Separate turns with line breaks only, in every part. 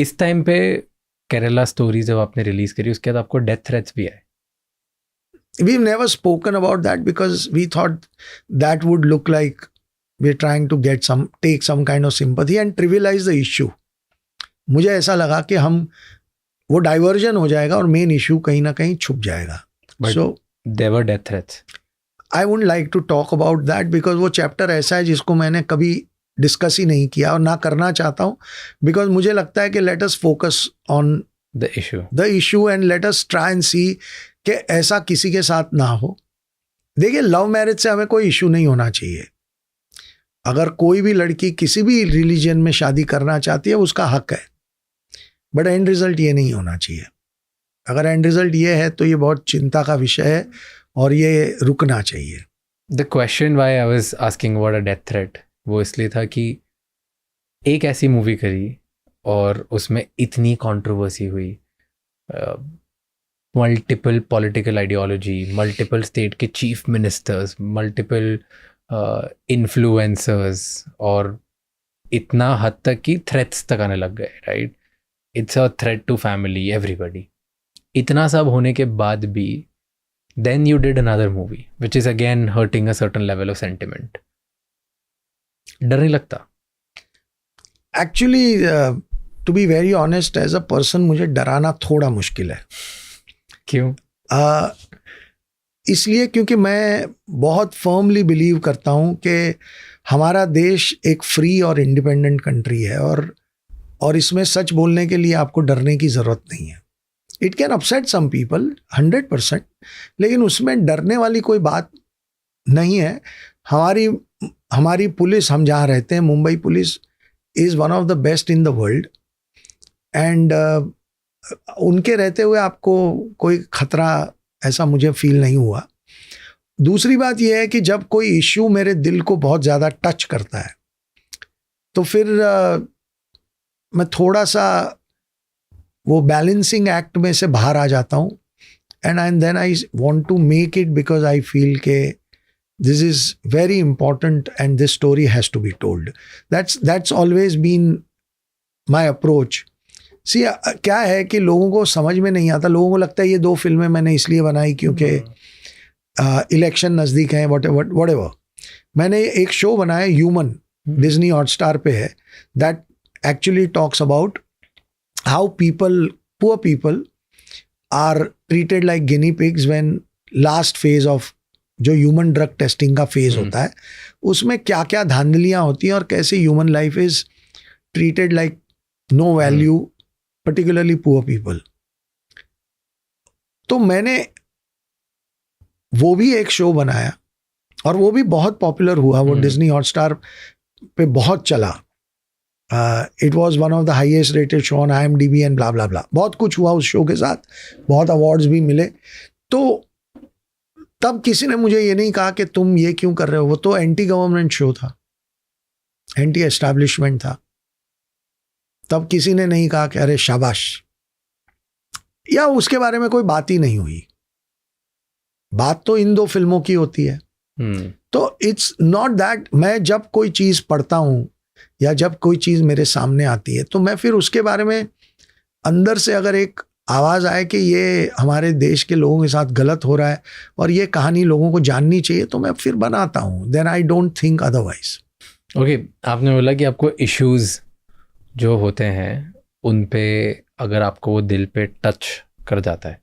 इस टाइम पे केरला स्टोरी जब आपने रिलीज करी उसके बाद आपको डेथ थ्रेट्स भी आए?
We've never spoken about that because we thought that would look like we're trying to take some kind of sympathy and trivialize the issue. मुझे ऐसा लगा कि हम वो डाइवर्जन हो जाएगा और मेन इशू कहीं ना कहीं छुप जाएगा.
So there were death threats.
I wouldn't like to talk about that because वो चैप्टर ऐसा है जिसको मैंने कभी डिस्कस ही नहीं किया और ना करना चाहता हूँ, बिकॉज मुझे लगता है कि let us focus on
the
issue and let us try and see कि ऐसा किसी के साथ ना हो. देखिए, लव मैरिज से हमें कोई इशू नहीं होना चाहिए. अगर कोई भी लड़की किसी भी रिलीजन में शादी करना चाहती है उसका हक है, बट एंड रिजल्ट ये नहीं होना चाहिए. अगर एंड रिजल्ट ये है तो ये बहुत चिंता का विषय है और ये रुकना चाहिए.
The question why I was asking about a death threat वो इसलिए था कि एक ऐसी मूवी करी और उसमें इतनी कंट्रोवर्सी हुई, multiple political ideology, multiple state के चीफ मिनिस्टर्स, मल्टीपल इन्फ्लुएंसर्स, और इतना हद तक कि थ्रेट्स तक आने लग गए. Right, it's a threat to family, everybody. इतना सब होने के बाद भी then you did another movie which is again hurting a certain level of sentiment. डर नहीं लगता?
Actually, to be very honest, as a person मुझे डराना थोड़ा मुश्किल है.
क्यों?
इसलिए क्योंकि मैं बहुत फर्मली बिलीव करता हूँ कि हमारा देश एक फ्री और इंडिपेंडेंट कंट्री है और इसमें सच बोलने के लिए आपको डरने की ज़रूरत नहीं है. It can upset some people 100%, लेकिन उसमें डरने वाली कोई बात नहीं है. हमारी पुलिस, हम जहाँ रहते हैं, Mumbai police is one of the best in the world and उनके रहते हुए आपको कोई खतरा ऐसा मुझे फील नहीं हुआ. दूसरी बात यह है कि जब कोई इश्यू मेरे दिल को बहुत ज़्यादा टच करता है तो फिर मैं थोड़ा सा वो बैलेंसिंग एक्ट में से बाहर आ जाता हूँ. And then I want to make it because I feel के this is very important and this story has to be told. That's always been my approach. See, क्या है कि लोगों को समझ में नहीं आता. लोगों को लगता है ये 2 फिल्में मैंने इसलिए बनाई क्योंकि इलेक्शन नज़दीक हैं, व्हाटएवर. मैंने एक शो बनाया ह्यूमन, डिज्नी हॉटस्टार पे है, that actually talks about how poor people are treated like guinea pigs when last phase of जो ह्यूमन ड्रग टेस्टिंग का फेज होता है उसमें क्या क्या धांधलियाँ होती हैं और कैसे human life is treated like no value, particularly poor people. तो मैंने वो भी एक शो बनाया और वो भी बहुत पॉपुलर हुआ. वो डिज्नी हॉटस्टार पे बहुत चला. It was one of the highest rated show on IMDb and blah blah blah. बहुत कुछ हुआ उस शो के साथ, बहुत अवार्ड्स भी मिले. तो तब किसी ने मुझे ये नहीं कहा कि तुम ये क्यों कर रहे हो. वो तो एंटी गवर्नमेंट शो था, एंटी एस्टैब्लिशमेंट था. तब किसी ने नहीं कहा कि अरे शाबाश, या उसके बारे में कोई बात ही नहीं हुई. बात तो इन 2 फिल्मों की होती है. तो इट्स नॉट दैट मैं जब कोई चीज़ पढ़ता हूँ या जब कोई चीज़ मेरे सामने आती है तो मैं फिर उसके बारे में अंदर से अगर एक आवाज़ आए कि ये हमारे देश के लोगों के साथ गलत हो रहा है और ये कहानी लोगों को जाननी चाहिए तो मैं फिर बनाता हूँ. Then I don't think otherwise.
Okay, आपने बोला कि आपको इश्यूज़ जो होते हैं उन पे अगर आपको वो दिल पे टच कर जाता है,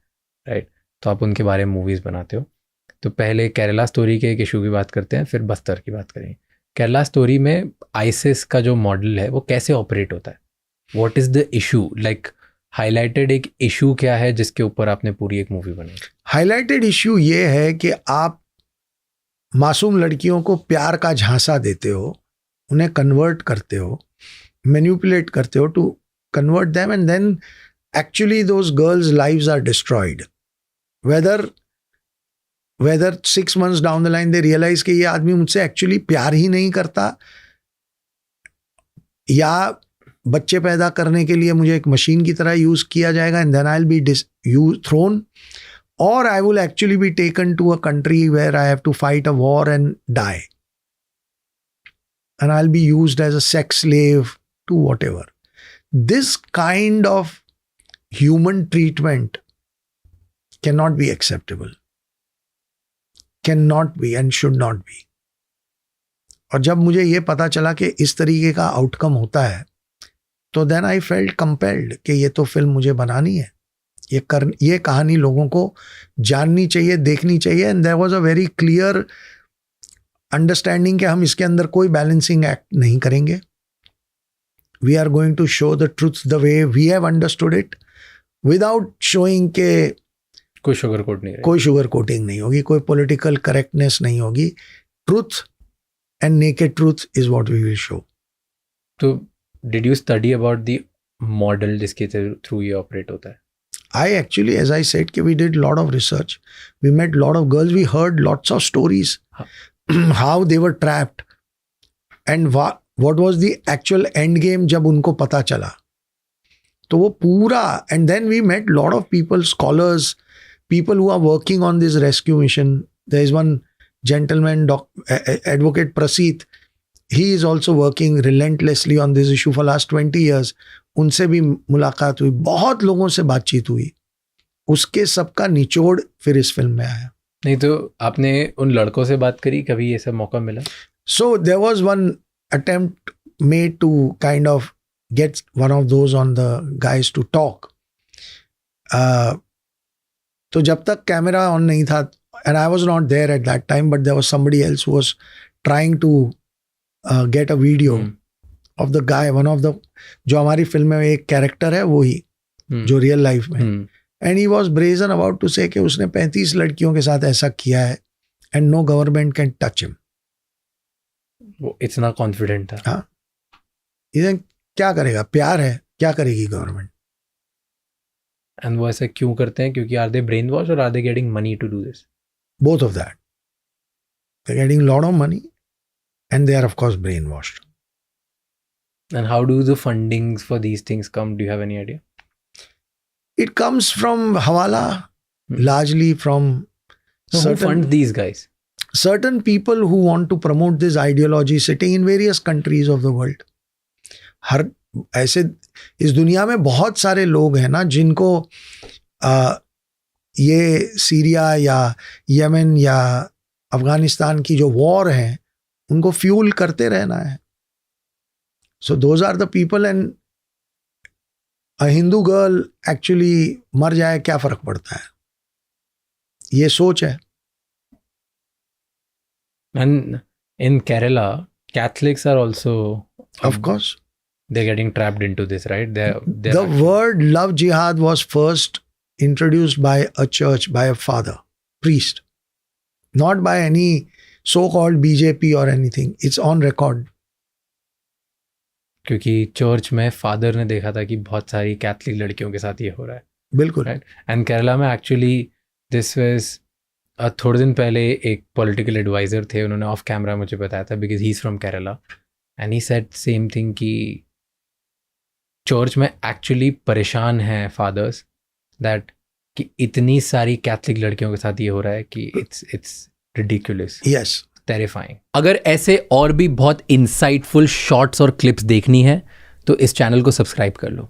राइट, तो आप उनके बारे में मूवीज़ बनाते हो. तो पहले केरला स्टोरी के एक इशू की बात करते हैं, फिर बस्तर की बात करेंगे. केरला स्टोरी में आईसिस का जो मॉडल है वो कैसे ऑपरेट होता है? What is the issue? Like highlighted एक इशू क्या है जिसके ऊपर आपने पूरी एक मूवी बनाई?
हाईलाइटेड इशू ये है कि आप मासूम लड़कियों को प्यार का झांसा देते हो, उन्हें कन्वर्ट करते हो, मैनिपुलेट करते हो to convert them and then actually those girls lives are destroyed. whether 6 months down the line they realize कि ये आदमी मुझसे एक्चुअली प्यार ही नहीं करता, या बच्चे पैदा करने के लिए मुझे एक मशीन की तरह यूज किया जाएगा and then I will be thrown, और I will actually be taken to a country where I have to fight a war and die and I will be used as a sex slave to whatever. This kind of human treatment cannot be acceptable. Cannot be and should not be. और जब मुझे ये पता चला कि इस तरीके का आउटकम होता है, तो देन आई फेल्ट कंपेल्ड कि ये तो फिल्म मुझे बनानी है, ये कहानी लोगों को जाननी चाहिए, देखनी चाहिए. And there was a very clear understanding कि हम इसके अंदर कोई बैलेंसिंग एक्ट नहीं करेंगे. We are going to show the truth the way we have understood it, without showing के
कोई शुगर
कोटिंग नहीं होगी, कोई पॉलिटिकल करेक्टनेस नहीं होगी. Truth and naked truth is what we will show.
So, did you study about the model जिसके through ये operate होता है?
I actually, as I said, we did a lot of research. We met a lot of girls. We heard lots of stories how they were trapped and what was the actual end game जब उनको पता चला. तो वो पूरा, and then we met a lot of people, scholars, people who are working on this rescue mission. There is one gentleman, Advocate Praseet, he is also working relentlessly on this issue for last 20 years. उनसे भी मुलाकात हुई, बहुत लोगों से बातचीत हुई, उसके सबका निचोड़ फिर इस फिल्म में आया.
नहीं तो आपने उन लड़कों से बात करी, कभी ये सब मौका मिला?
So there was one attempt made to kind of get one of those on the guys to talk. तो जब तक कैमरा ऑन नहीं था, and I was not there at that time, but there was somebody else who was trying to get a video of the guy, one of the, जो हमारी film में एक character है वो ही, जो रियल लाइफ में, and he was brazen about to say कि उसने 35 लड़कियों के साथ ऐसा किया है and no government can touch him.
वो इतना कॉन्फिडेंट था.
हाँ, इधर क्या करेगा, प्यार है, क्या करेगी गवर्नमेंट.
एंड वो ऐसा क्यों करते हैं? क्योंकि आर दे ब्रेन वॉश और are they getting money to do this?
Both of that. They're getting a lot of money and they are of course brainwashed.
And how do the fundings for these things come? Do you have any idea?
It comes from Hawala, largely from
so who fund these guys?
Certain people who want to promote this ideology sitting in various countries of the world. हर ऐसे इस दुनिया में बहुत सारे लोग हैं ना जिनको ये सीरिया या यमन या अफगानिस्तान की जो वॉर है उनको फ्यूल करते रहना है. So those are the people. And a Hindu girl actually मर जाए क्या फर्क पड़ता है, ये सोच है.
And in Kerala, Catholics are also,
of course,
they're getting trapped into this, right?
The word love jihad was first introduced by a church, by a father, priest, not by any so-called BJP or anything. It's on record.
क्योंकि church में father ने देखा था कि बहुत सारी Catholic लड़कियों के साथ ये हो रहा है.
बिल्कुल.
राइट. एंड केरला में एक्चुअली दिस वाज थोड़े दिन पहले एक पॉलिटिकल एडवाइज़र थे, उन्होंने ऑफ कैमरा मुझे बताया था, because he is from Kerala, and he said same thing कि चर्च में एक्चुअली परेशान हैं फादर्स दैट कि इतनी सारी कैथलिक लड़कियों के साथ ये हो रहा है कि इट्स रिडिकुलस.
Yes,
terrifying. अगर ऐसे और भी बहुत इंसाइटफुल शॉर्ट्स और क्लिप्स देखनी है तो इस चैनल को सब्सक्राइब कर लो.